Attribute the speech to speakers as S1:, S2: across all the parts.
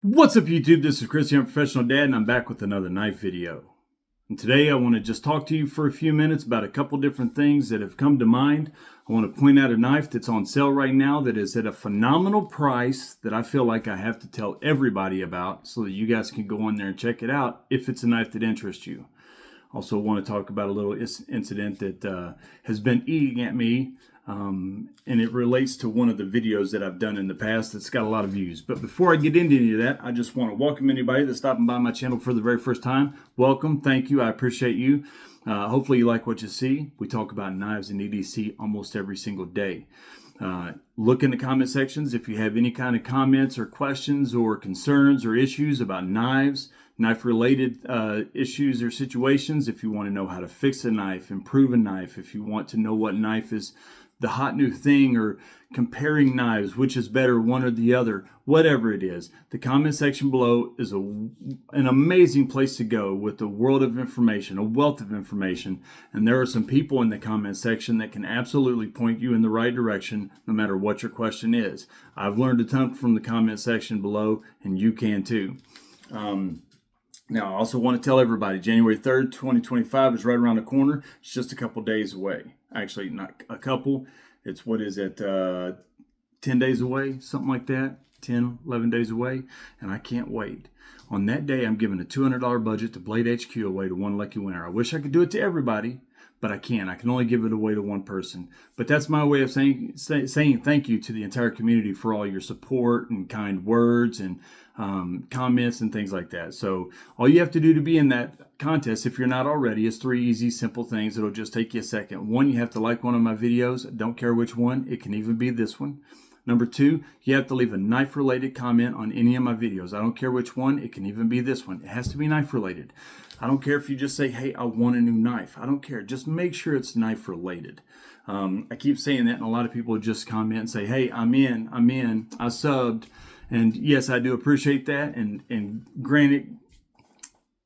S1: What's up YouTube? This is Chris, I'm Professional Dad, and I'm back with another knife video. And today I want to just talk to you for a few minutes about a couple different things that have come to mind. I want to point out a knife that's on sale right now that is at a phenomenal price that I feel like I have to tell everybody about so that you guys can go on there and check it out if it's a knife that interests you. Also want to talk about a little incident that has been eating at me, and it relates to one of the videos that I've done in the past that's got a lot of views. But before I get into any of that, I just want to welcome anybody that's stopping by my channel for the very first time. Welcome, thank you, I appreciate you. Hopefully you like what you see. We talk about knives and EDC almost every single day. Look in the comment sections if you have any kind of comments or questions or concerns or issues about knives, knife-related issues or situations. If you want to know how to fix a knife, improve a knife, if you want to know what knife is the hot new thing, or comparing knives, which is better, one or the other, whatever it is, the comment section below is an amazing place to go with a world of information, a wealth of information. And there are some people in the comment section that can absolutely point you in the right direction no matter what your question is. I've learned a ton from the comment section below, and you can too. Now, I also want to tell everybody, January 3rd, 2025 is right around the corner. It's just a couple days away. Actually, not a couple. It's, 10 days away, something like that. 10, 11 days away. And I can't wait. On that day, I'm giving a $200 budget to Blade HQ away to one lucky winner. I wish I could do it to everybody, but I can't. I can only give it away to one person. But that's my way of saying thank you to the entire community for all your support and kind words and comments and things like that. So all you have to do to be in that contest, if you're not already, is 3 easy, simple things. It'll just take you a second. 1, you have to like one of my videos. Don't care which one. It can even be this one. Number 2, you have to leave a knife-related comment on any of my videos. I don't care which one. It can even be this one. It has to be knife-related. I don't care if you just say, hey, I want a new knife. I don't care. Just make sure it's knife-related. I keep saying that, and a lot of people just comment and say, hey, I'm in, I subbed. And yes, I do appreciate that. And granted,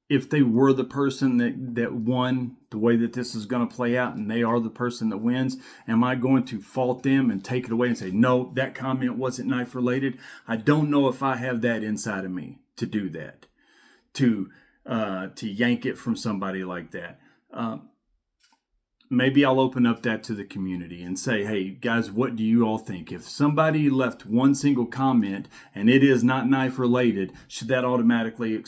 S1: if they were the person that won, the way that this is going to play out, and they are the person that wins, am I going to fault them and take it away and say, no, that comment wasn't knife related? I don't know if I have that inside of me to do that, to yank it from somebody like that. Maybe I'll open up that to the community and say, hey, guys, what do you all think? If somebody left one single comment and it is not knife related, should that automatically,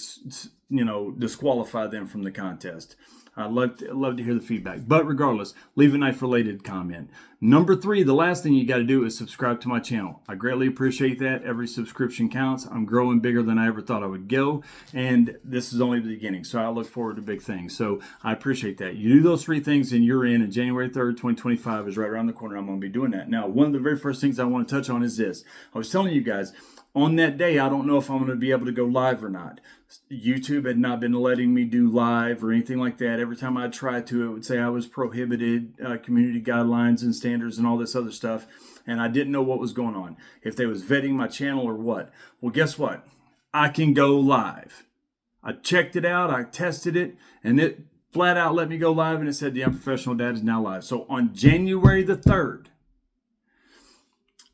S1: disqualify them from the contest? I'd love to hear the feedback. But regardless, leave a knife-related comment. Number 3, the last thing you got to do is subscribe to my channel. I greatly appreciate that. Every subscription counts. I'm growing bigger than I ever thought I would go. And this is only the beginning. So I look forward to big things. So I appreciate that. You do those 3 things and you're in. And January 3rd, 2025 is right around the corner. I'm going to be doing that. Now, one of the very first things I want to touch on is this. I was telling you guys, on that day, I don't know if I'm going to be able to go live or not. YouTube had not been letting me do live or anything like that. Every time I tried to, it would say I was prohibited, community guidelines and standards and all this other stuff. And I didn't know what was going on, if they was vetting my channel or what. Well, guess what? I can go live. I checked it out. I tested it, and it flat out let me go live. And it said the Unprofessional Dad is now live. So on January the 3rd,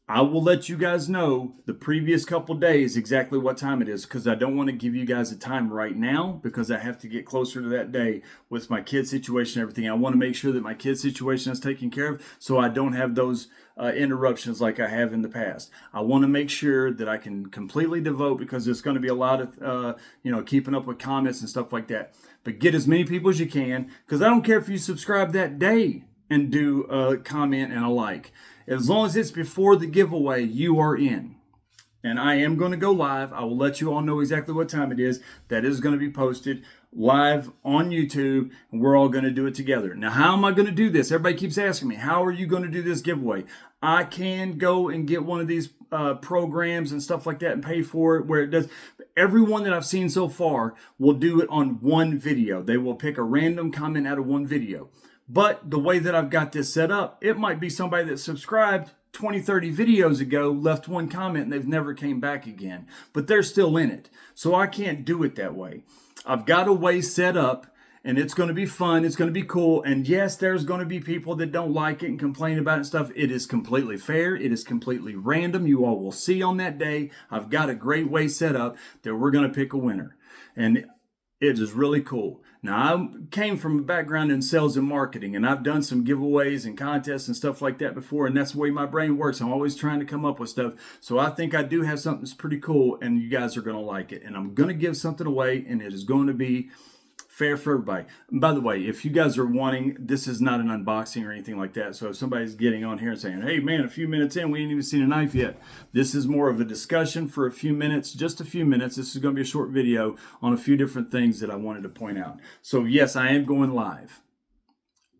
S1: I will let you guys know the previous couple days exactly what time it is, because I don't want to give you guys a time right now because I have to get closer to that day with my kid situation and everything. I want to make sure that my kid situation is taken care of so I don't have those interruptions like I have in the past. I want to make sure that I can completely devote, because there's going to be a lot of, keeping up with comments and stuff like that. But get as many people as you can, because I don't care if you subscribe that day and do a comment and a like. As long as it's before the giveaway, you are in. And I am going to go live. I will let you all know exactly what time it is. That is going to be posted live on YouTube, and we're all going to do it together. Now, how am I going to do this? Everybody keeps asking me, how are you going to do this giveaway? I can go and get one of these programs and stuff like that and pay for it, where it does. Everyone that I've seen so far will do it on one video. They will pick a random comment out of one video. But the way that I've got this set up, it might be somebody that subscribed 20, 30 videos ago, left one comment, and they've never came back again. But they're still in it. So I can't do it that way. I've got a way set up and it's going to be fun. It's going to be cool. And yes, there's going to be people that don't like it and complain about it and stuff. It is completely fair. It is completely random. You all will see on that day. I've got a great way set up that we're going to pick a winner. And it is really cool. Now, I came from a background in sales and marketing, and I've done some giveaways and contests and stuff like that before, and that's the way my brain works. I'm always trying to come up with stuff. So I think I do have something that's pretty cool, and you guys are going to like it. And I'm going to give something away, and it is going to be fair for everybody. And by the way, if you guys are wanting, this is not an unboxing or anything like that. So if somebody's getting on here and saying, hey man, a few minutes in, we ain't even seen a knife yet. This is more of a discussion for a few minutes, just a few minutes. This is going to be a short video on a few different things that I wanted to point out. So yes, I am going live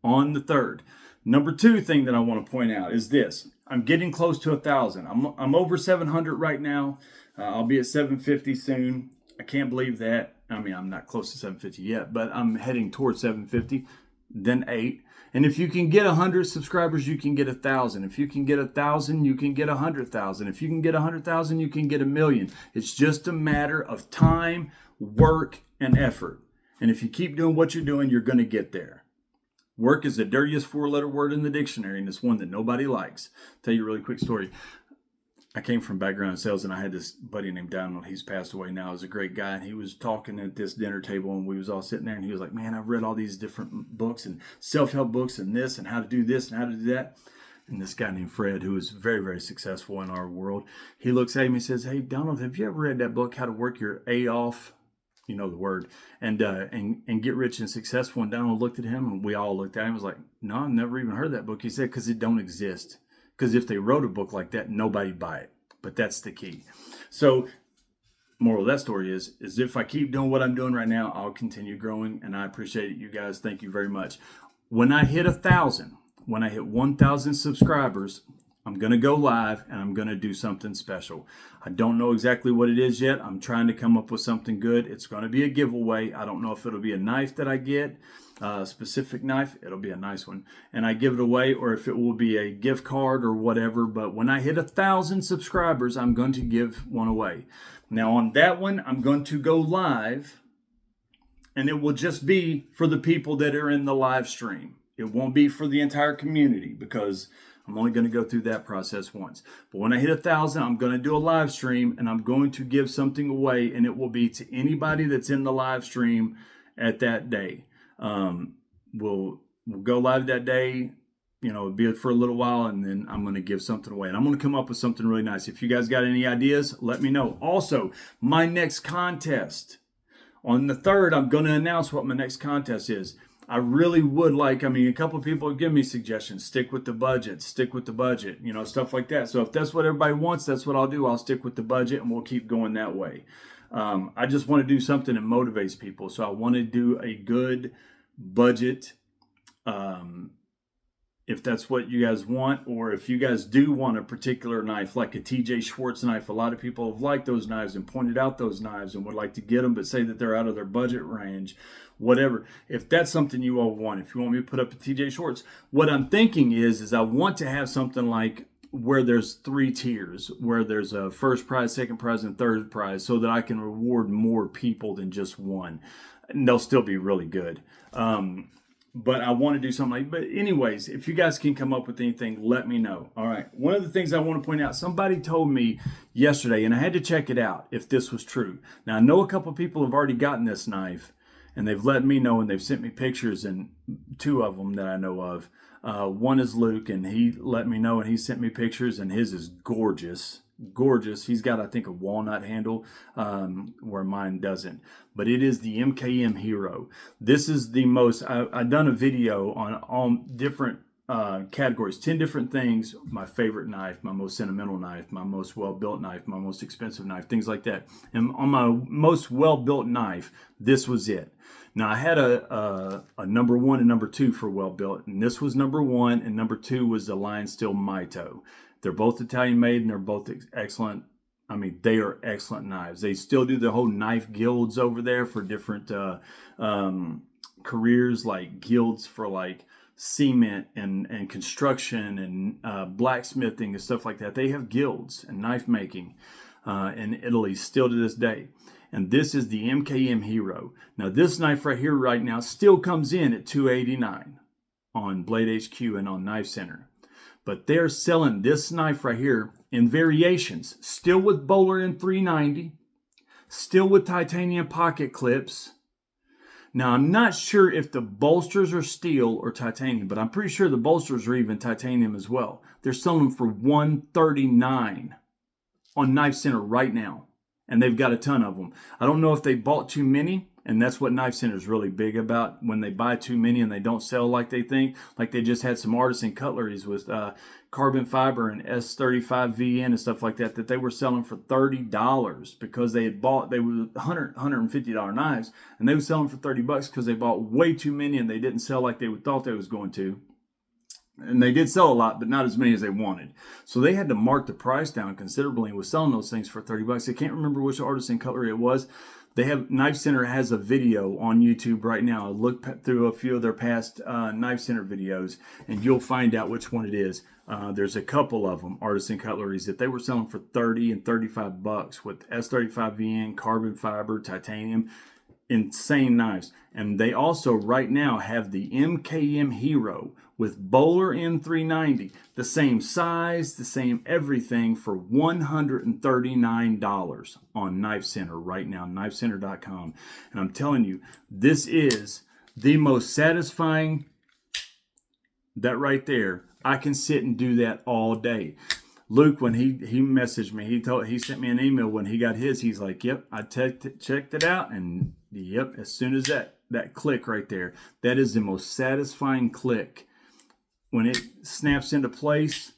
S1: on the 3rd. Number 2 thing that I want to point out is this. I'm getting close to 1,000. I'm over 700 right now. I'll be at 750 soon. I can't believe that. I mean, I'm not close to 750 yet, but I'm heading towards 750, then 8. And if you can get 100 subscribers, you can get 1,000. If you can get 1,000, you can get 100,000. If you can get 100,000, you can get 1,000,000. It's just a matter of time, work, and effort. And if you keep doing what you're doing, you're going to get there. Work is the dirtiest 4-letter word in the dictionary, and it's one that nobody likes. I'll tell you a really quick story. I came from background in sales, and I had this buddy named Donald. He's passed away now. He's a great guy, and he was talking at this dinner table, and we was all sitting there, and he was like, man, I've read all these different books and self-help books and this and how to do this and how to do that. And this guy named Fred, who is very, very successful in our world, he looks at him and says, hey, Donald, have you ever read that book, How to Work Your A Off? You know the word, and get rich and successful. And Donald looked at him, and we all looked at him and was like, no, I've never even heard that book. He said, because it don't exist. Because if they wrote a book like that, nobody'd buy it. But that's the key. So, moral of that story is if I keep doing what I'm doing right now, I'll continue growing. And I appreciate it, you guys. Thank you very much. When I hit 1,000, when I hit 1,000 subscribers, I'm going to go live and I'm going to do something special. I don't know exactly what it is yet. I'm trying to come up with something good. It's going to be a giveaway. I don't know if it'll be a knife that I get, a specific knife. It'll be a nice one. And I give it away, or if it will be a gift card or whatever. But when I hit 1,000 subscribers, I'm going to give one away. Now on that one, I'm going to go live, and it will just be for the people that are in the live stream. It won't be for the entire community, because I'm only going to go through that process once. But when I hit 1,000, I'm going to do a live stream, and I'm going to give something away, and it will be to anybody that's in the live stream at that day. We'll go live that day, be it for a little while, and then I'm going to give something away. And I'm going to come up with something really nice. If you guys got any ideas, let me know. Also, my next contest. On the 3rd, I'm going to announce what my next contest is. I really would like, a couple of people have given me suggestions. Stick with the budget, stuff like that. So if that's what everybody wants, that's what I'll do. I'll stick with the budget, and we'll keep going that way. I just want to do something that motivates people. So I want to do a good budget, if that's what you guys want, or if you guys do want a particular knife, like a TJ Schwartz knife. A lot of people have liked those knives and pointed out those knives and would like to get them, but say that they're out of their budget range, whatever. If that's something you all want, if you want me to put up a TJ Schwartz, what I'm thinking is I want to have something like where there's 3 tiers, where there's a first prize, second prize, and third prize, so that I can reward more people than just one. And they'll still be really good. But I want to do something like, but anyways, if you guys can come up with anything, let me know. All right. One of the things I want to point out, somebody told me yesterday, and I had to check it out if this was true. Now, I know a couple of people have already gotten this knife, and they've let me know, and they've sent me pictures, and 2 of them that I know of. One is Luke, and he let me know, and he sent me pictures, and his is gorgeous. Gorgeous. He's got, I think, a walnut handle, where mine doesn't. But it is the MKM Hero. This is the most, I've done a video on all different categories, 10 different things. My favorite knife, my most sentimental knife, my most well-built knife, my most expensive knife, things like that. And on my most well-built knife, this was it. Now, I had a number 1 and number 2 for well-built, and this was number 1, and number 2 was the Lion Steel Mito. They're both Italian made, and they're both excellent. They are excellent knives. They still do the whole knife guilds over there for different careers, like guilds for like cement and construction and blacksmithing and stuff like that. They have guilds and knife making in Italy still to this day. and this is the MKM Hero. Now this knife right here right now still comes in at $289 on Blade HQ and on Knife Center. But they're selling this knife right here in variations, still with Bowler M390, still with titanium pocket clips. Now, I'm not sure if the bolsters are steel or titanium, but I'm pretty sure the bolsters are even titanium as well. They're selling them for $139 on Knife Center right now, and they've got a ton of them. I don't know if they bought too many, and that's what Knife Center is really big about. When they buy too many and they don't sell like they think, like they just had some artisan cutleries with carbon fiber and S35 VN and stuff like that they were selling for $30 because they were $150 knives, and they were selling for $30 because they bought way too many and they didn't sell like they thought they was going to. And they did sell a lot, but not as many as they wanted. So they had to mark the price down considerably and was selling those things for $30. I can't remember which artisan cutlery it was. They have Knife Center has a video on YouTube right now. Look through a few of their past Knife Center videos, and you'll find out which one it is. There's a couple of them, artisan cutleries, that they were selling for $30 and $35 with S35 VN, carbon fiber, titanium. Insane knives. And they also right now have the MKM Hero with Bowler M390, the same size, the same everything, for $139 on Knife Center right now, knifecenter.com. And I'm telling you, this is the most satisfying. That right there, I can sit and do that all day. Luke, when he messaged me, he sent me an email when he got his. He's like, "Yep, I checked it out, and yep, as soon as that click right there, that is the most satisfying click. When it snaps into place,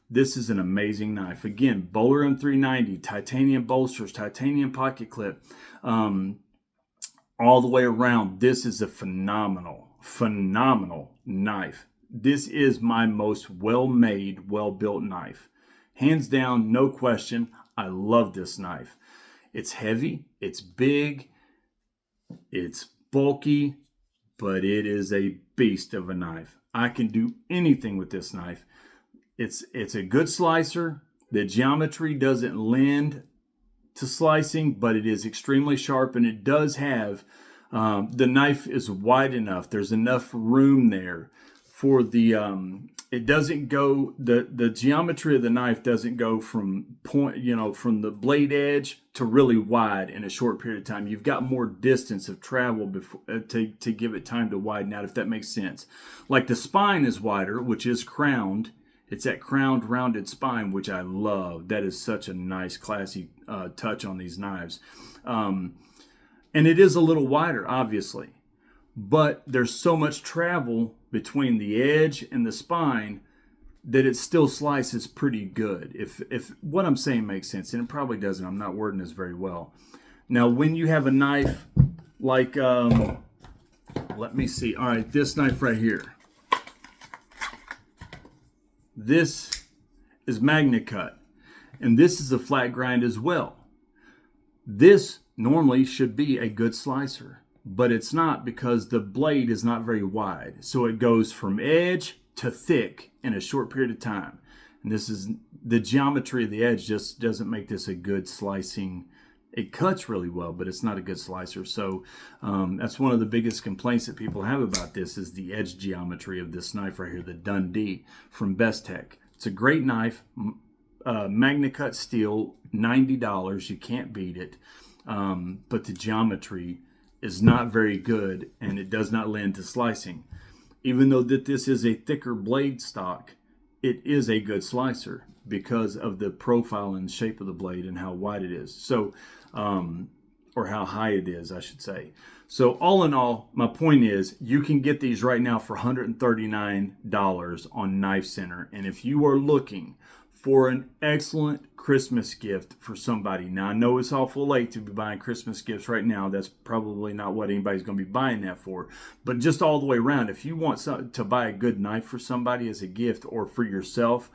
S1: this is an amazing knife. Again, Bowler M390, titanium bolsters, titanium pocket clip, all the way around. This is a phenomenal knife. This is my most well-made, well-built knife. Hands down, no question, I love this knife. It's heavy, it's big, it's bulky, but it is a beast of a knife. I can do anything with this knife. It's a good slicer. The geometry doesn't lend to slicing, but it is extremely sharp, and it does have, the knife is wide enough. There's enough room there for the, it doesn't go, the geometry of the knife doesn't go from from the blade edge to really wide in a short period of time. You've got more distance of travel before, to give it time to widen out, if that makes sense. Like the spine is wider, which is crowned. It's that crowned, rounded spine, which I love. That is such a nice, classy touch on these knives. And it is a little wider, obviously. But there's so much travel between the edge and the spine that it still slices pretty good. If what I'm saying makes sense, and it probably doesn't. I'm not wording this very well. Now, when you have a knife like, let me see. All right, this knife right here. This is Magna Cut, and this is a flat grind as well. This normally should be a good slicer, but it's not because the blade is not very wide. So it goes from edge to thick in a short period of time. And this is the geometry of the edge just doesn't make this a good slicing. It cuts really well, but it's not a good slicer. So that's one of the biggest complaints that people have about this is the edge geometry of this knife right here, the Dundee from Best Tech. It's a great knife, Magna Cut steel, $90. You can't beat it. But the geometry is not very good, and it does not lend to slicing. Even though that this is a thicker blade stock, it is a good slicer because of the profile and shape of the blade and how wide it is. So, or how high it is, I should say. So all in all, my point is you can get these right now for $139 on Knife Center. And if you are looking for an excellent Christmas gift for somebody. Now, I know it's awful late to be buying Christmas gifts right now. That's probably not what anybody's going to be buying that for. But just all the way around, if you want to buy a good knife for somebody as a gift or for yourself,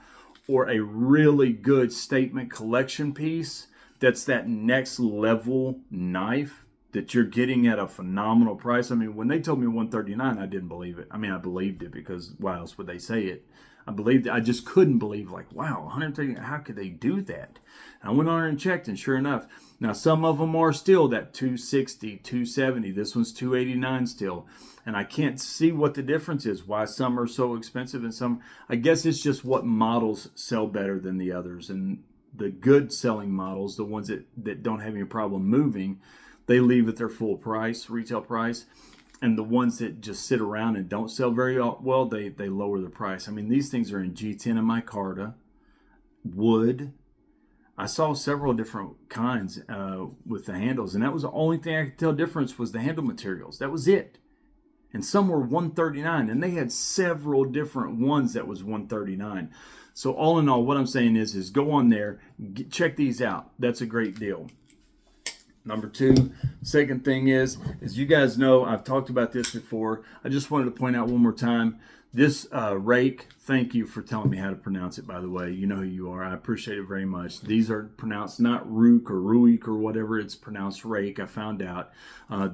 S1: or a really good statement collection piece that's that next level knife that you're getting at a phenomenal price. I mean, when they told me $139, I didn't believe it. I mean, I believed it because why else would they say it? I just couldn't believe, like, wow, 130, how could they do that? And I went on and checked, and sure enough, now some of them are still that 260, 270. This one's 289 still. And I can't see what the difference is, why some are so expensive and some, I guess it's just what models sell better than the others. And the good selling models, the ones that don't have any problem moving, they leave at their full price, retail price. And the ones that just sit around and don't sell very well, they lower the price. I mean, these things are in G10 and micarta, wood. I saw several different kinds with the handles, and that was the only thing I could tell difference was the handle materials. That was it. And some were $139, and they had several different ones that was $139. So all in all, what I'm saying is go on there, check these out. That's a great deal. Number two, second thing is you guys know, I've talked about this before. I just wanted to point out one more time. This Rake, thank you for telling me how to pronounce it, by the way. You know who you are. I appreciate it very much. These are pronounced not Rook or Ruik or whatever. It's pronounced Rake, I found out.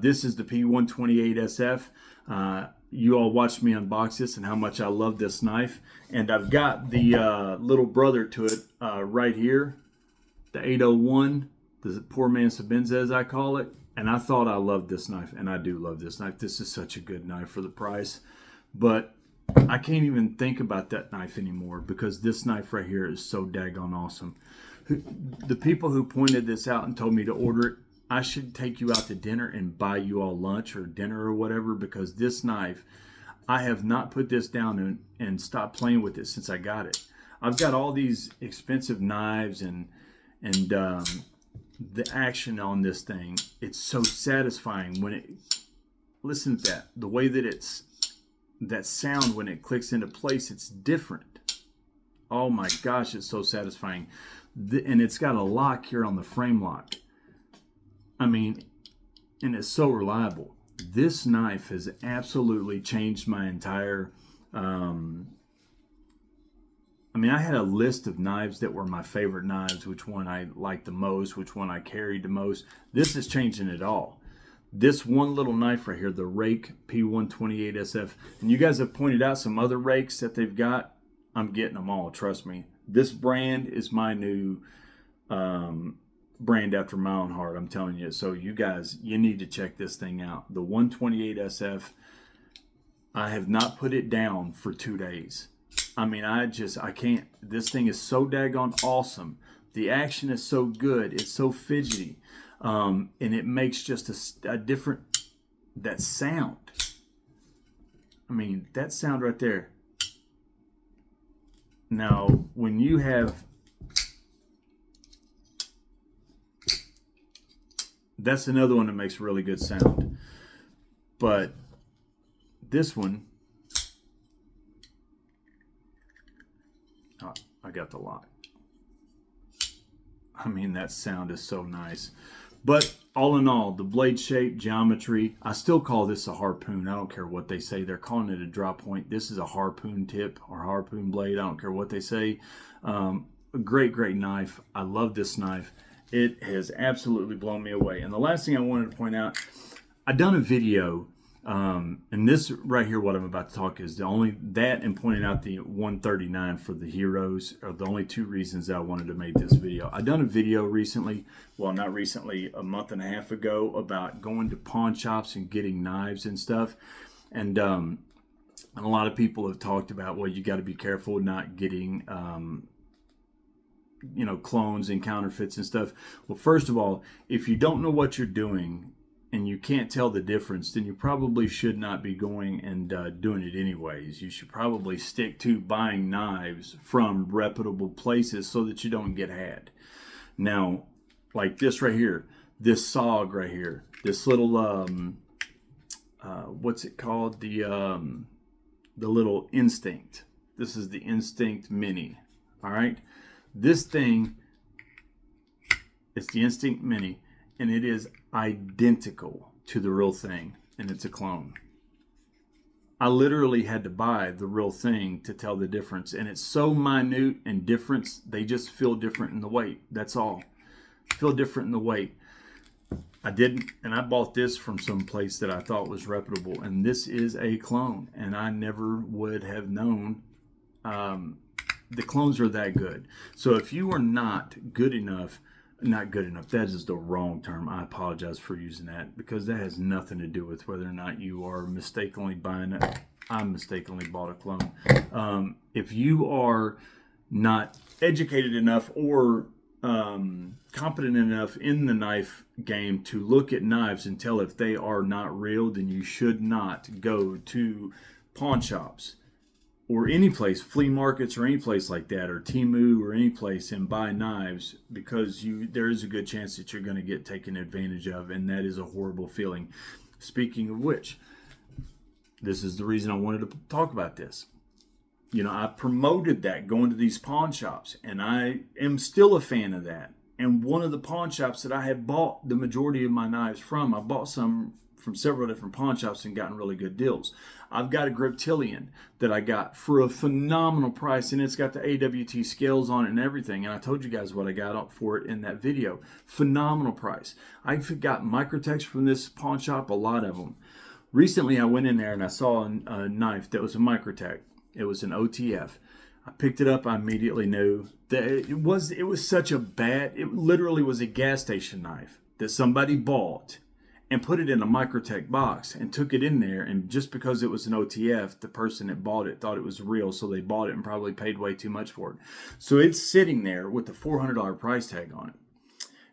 S1: This is the P128 SF. You all watched me unbox this and how much I love this knife. And I've got the little brother to it right here, the 801. The poor man's Sabenza, as I call it. And I thought I loved this knife, and I do love this knife. This is such a good knife for the price. But I can't even think about that knife anymore because this knife right here is so daggone awesome. The people who pointed this out and told me to order it, I should take you out to dinner and buy you all lunch or dinner or whatever, because this knife, I have not put this down and stopped playing with it since I got it. I've got all these expensive knives and the action on this thing, it's so satisfying when it, listen to that, the way that that sound when it clicks into place, it's different. Oh my gosh, it's so satisfying. And it's got a lock here on the frame lock. I mean, and it's so reliable. This knife has absolutely changed my entire I mean, I had a list of knives that were my favorite knives, which one I liked the most, which one I carried the most. This is changing it all. This one little knife right here, the Rake P128 SF, and you guys have pointed out some other rakes that they've got. I'm getting them all, trust me. This brand is my new brand after my own heart, I'm telling you. So you guys, you need to check this thing out. The 128 SF, I have not put it down for 2 days. I mean, I can't. This thing is so daggone awesome. The action is so good. It's so fidgety. And it makes just a different, that sound. I mean, that sound right there. Now, when you have, that's another one that makes really good sound. But this one, oh, I got the lock. I mean, that sound is so nice. But all in all, the blade shape, geometry, I still call this a harpoon. I don't care what they say. They're calling it a drop point. This is a harpoon tip or harpoon blade. I don't care what they say. A great, great knife. I love this knife. It has absolutely blown me away. And the last thing I wanted to point out, I done a video, and this right here, what I'm about to talk is the only, that and pointing out the 139 for the Heroes are the only two reasons that I wanted to make this video. I done a video recently, well, not recently, a month and a half ago, about going to pawn shops and getting knives and stuff. And a lot of people have talked about, well, you got to be careful not getting, you know, clones and counterfeits and stuff. Well, first of all, if you don't know what you're doing and you can't tell the difference, then you probably should not be going and doing it anyways. You should probably stick to buying knives from reputable places so that you don't get had. Now, like this right here, this SOG right here, this little, what's it called? The little Instinct. This is the Instinct Mini, all right? This thing, it's the Instinct Mini, and it is identical to the real thing, and it's a clone. I literally had to buy the real thing to tell the difference, and it's so minute and different, they just feel different in the weight. That's all. Feel different in the weight. I didn't, and I bought this from some place that I thought was reputable, and this is a clone, and I never would have known The clones are that good. So if you are not good enough, that is the wrong term. I apologize for using that, because that has nothing to do with whether or not you are mistakenly buying it. I mistakenly bought a clone. If you are not educated enough or competent enough in the knife game to look at knives and tell if they are not real, then you should not go to pawn shops or any place, flea markets or any place like that, or Temu or any place, and buy knives, because there is a good chance that you're going to get taken advantage of, and that is a horrible feeling. Speaking of which, this is the reason I wanted to talk about this. I promoted that, going to these pawn shops, and I am still a fan of that. And one of the pawn shops that I had bought the majority of my knives from, I bought some from several different pawn shops and gotten really good deals. I've got a Griptilian that I got for a phenomenal price, and it's got the AWT scales on it and everything. And I told you guys what I got for it in that video. Phenomenal price. I've got Microtex from this pawn shop, a lot of them. Recently, I went in there and I saw a knife that was a Microtech. It was an OTF. I picked it up. I immediately knew that it was such a bad, it literally was a gas station knife that somebody bought and put it in a Microtech box and took it in there. And just because it was an OTF, the person that bought it thought it was real. So they bought it and probably paid way too much for it. So it's sitting there with the $400 price tag on it.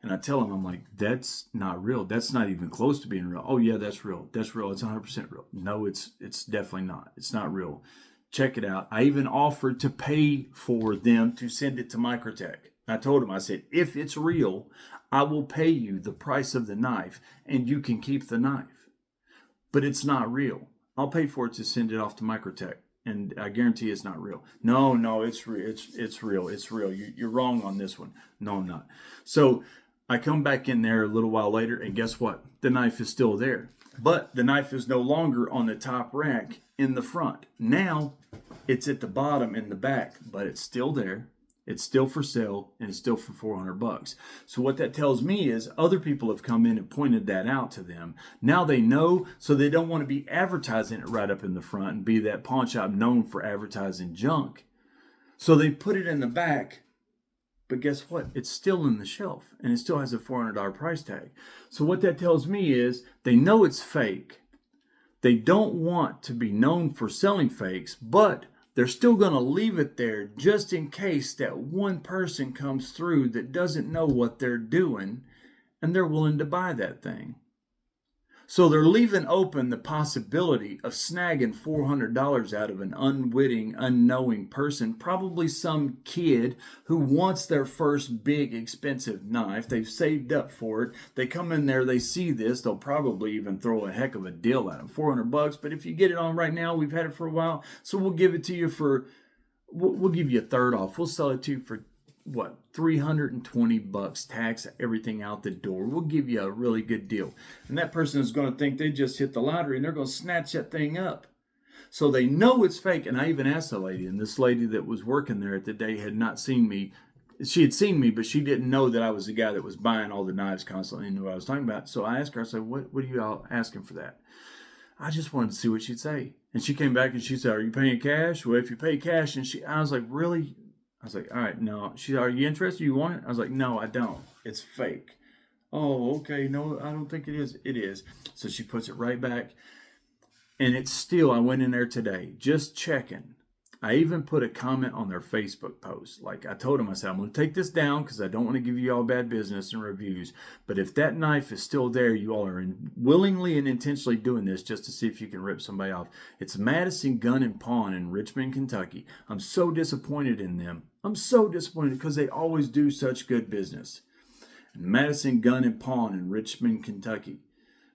S1: And I tell them, I'm like, that's not real. That's not even close to being real. Oh yeah, that's real. That's real. It's 100% real. No, it's definitely not. It's not real. Check it out. I even offered to pay for them to send it to Microtech. I told them, I said, if it's real, I will pay you the price of the knife and you can keep the knife. But it's not real. I'll pay for it to send it off to Microtech, and I guarantee it's not real. No, it's real. It's real. It's real. You're wrong on this one. No, I'm not. So I come back in there a little while later, and guess what? The knife is still there. But the knife is no longer on the top rack in the front. Now it's at the bottom in the back, but it's still there. It's still for sale, and it's still for $400. So what that tells me is other people have come in and pointed that out to them. Now they know, so they don't want to be advertising it right up in the front and be that pawn shop known for advertising junk. So they put it in the back, but guess what? It's still in the shelf, and it still has a $400 price tag. So what that tells me is they know it's fake. They don't want to be known for selling fakes, but they're still going to leave it there just in case that one person comes through that doesn't know what they're doing, and they're willing to buy that thing. So they're leaving open the possibility of snagging $400 out of an unwitting, unknowing person, probably some kid who wants their first big expensive knife. They've saved up for it. They come in there, they see this, they'll probably even throw a heck of a deal at them. $400, but if you get it on right now, we've had it for a while, so we'll give it to you for, we'll give you a third off. We'll sell it to you for what, $320, tax everything out the door. We'll give you a really good deal. And that person is going to think they just hit the lottery, and they're going to snatch that thing up. So they know it's fake. And I even asked the lady, and this lady that was working there at the day had not seen me. She had seen me, but she didn't know that I was the guy that was buying all the knives constantly and knew what I was talking about. So I asked her, I said, what are you all asking for that? I just wanted to see what she'd say. And she came back and she said, are you paying cash? Well, if you pay cash, and I was like, really? I was like, all right, no. She said, are you interested? You want it? I was like, no, I don't. It's fake. Oh, okay. No, I don't think it is. It is. So she puts it right back. And it's still, I went in there today, just checking. I even put a comment on their Facebook post. Like I told them, I said, I'm going to take this down because I don't want to give you all bad business and reviews. But if that knife is still there, you all are willingly and intentionally doing this just to see if you can rip somebody off. It's Madison Gun and Pawn in Richmond, Kentucky. I'm so disappointed in them. I'm so disappointed because they always do such good business. Madison Gun and Pawn in Richmond, Kentucky.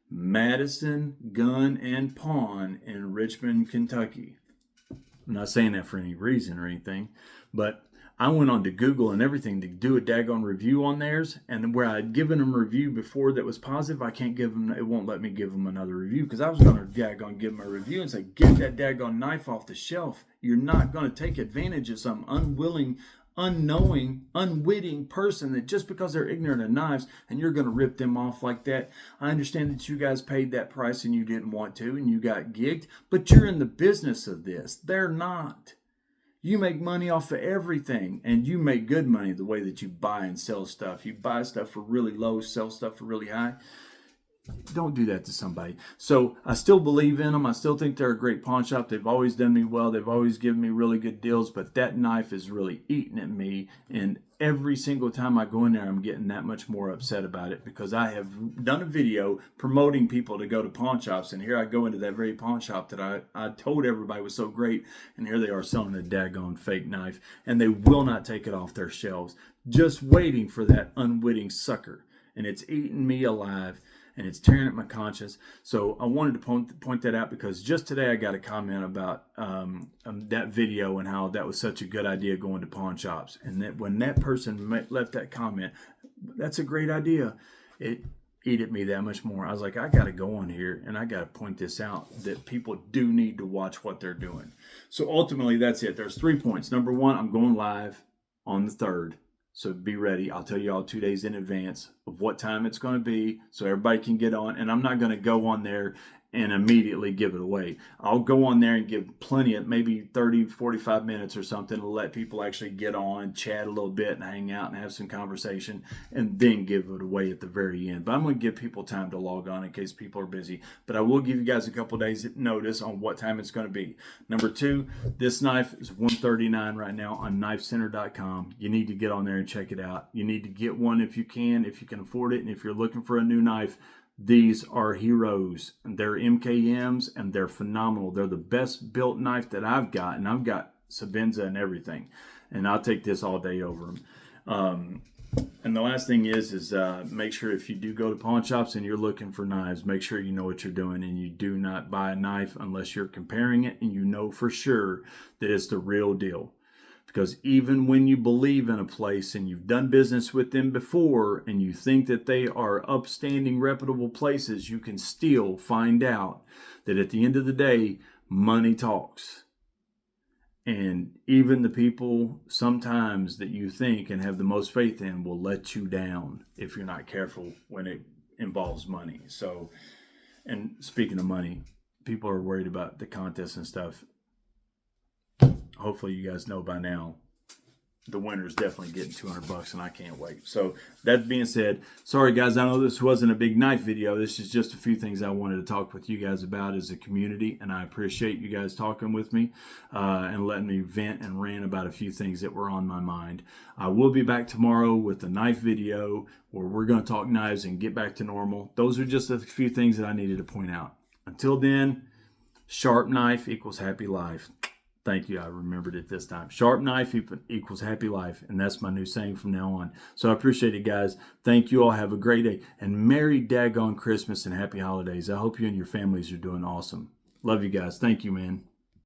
S1: Madison Gun and Pawn in Richmond, Kentucky. I'm not saying that for any reason or anything, but I went on to Google and everything to do a daggone review on theirs, and where I'd given them a review before that was positive, I can't give them, it won't let me give them another review, because I was going to daggone give them a review and say, get that daggone knife off the shelf. You're not going to take advantage of some unwilling, unknowing, unwitting person that just because they're ignorant of knives and you're going to rip them off like that. I understand that you guys paid that price and you didn't want to and you got gigged, but you're in the business of this. They're not. You make money off of everything, and you make good money the way that you buy and sell stuff. You buy stuff for really low, sell stuff for really high. Don't do that to somebody. So I still believe in them. I still think they're a great pawn shop. They've always done me well. They've always given me really good deals, but that knife is really eating at me. And every single time I go in there, I'm getting that much more upset about it, because I have done a video promoting people to go to pawn shops. And here I go into that very pawn shop that I told everybody was so great. And here they are selling a daggone fake knife, and they will not take it off their shelves, just waiting for that unwitting sucker. And it's eating me alive, and it's tearing at my conscience. So I wanted to point that out, because just today I got a comment about that video and how that was such a good idea, going to pawn shops. And that when that person left that comment, that's a great idea, it ate at me that much more. I was like, I got to go on here and I got to point this out, that people do need to watch what they're doing. So ultimately, that's it. There's 3 points. Number one, I'm going live on the 3rd. So be ready. I'll tell you all 2 days in advance of what time it's going to be, so everybody can get on. And I'm not going to go on there and immediately give it away. I'll go on there and give plenty of, maybe 30, 45 minutes or something, to let people actually get on, chat a little bit, and hang out and have some conversation, and then give it away at the very end. But I'm going to give people time to log on in case people are busy. But I will give you guys a couple days notice on what time it's going to be. Number two, this knife is $139 right now on knifecenter.com. You need to get on there and check it out. You need to get one if you can afford it. And if you're looking for a new knife, these are heroes. They're MKMs, and they're phenomenal. They're the best built knife that I've got, and I've got Sabenza and everything, and I'll take this all day over them. And the last thing is make sure, if you do go to pawn shops and you're looking for knives, make sure you know what you're doing, and you do not buy a knife unless you're comparing it and you know for sure that it's the real deal. Because even when you believe in a place and you've done business with them before and you think that they are upstanding, reputable places, you can still find out that at the end of the day, money talks. And even the people sometimes that you think and have the most faith in will let you down if you're not careful when it involves money. So, and speaking of money, people are worried about the contests and stuff. Hopefully you guys know by now, the winner's definitely getting $200, and I can't wait. So that being said, sorry guys, I know this wasn't a big knife video. This is just a few things I wanted to talk with you guys about as a community, and I appreciate you guys talking with me and letting me vent and rant about a few things that were on my mind. I will be back tomorrow with a knife video where we're going to talk knives and get back to normal. Those are just a few things that I needed to point out. Until then, sharp knife equals happy life. Thank you. I remembered it this time. Sharp knife equals happy life. And that's my new saying from now on. So I appreciate it, guys. Thank you all. Have a great day. And Merry Daggone Christmas and Happy Holidays. I hope you and your families are doing awesome. Love you guys. Thank you, man.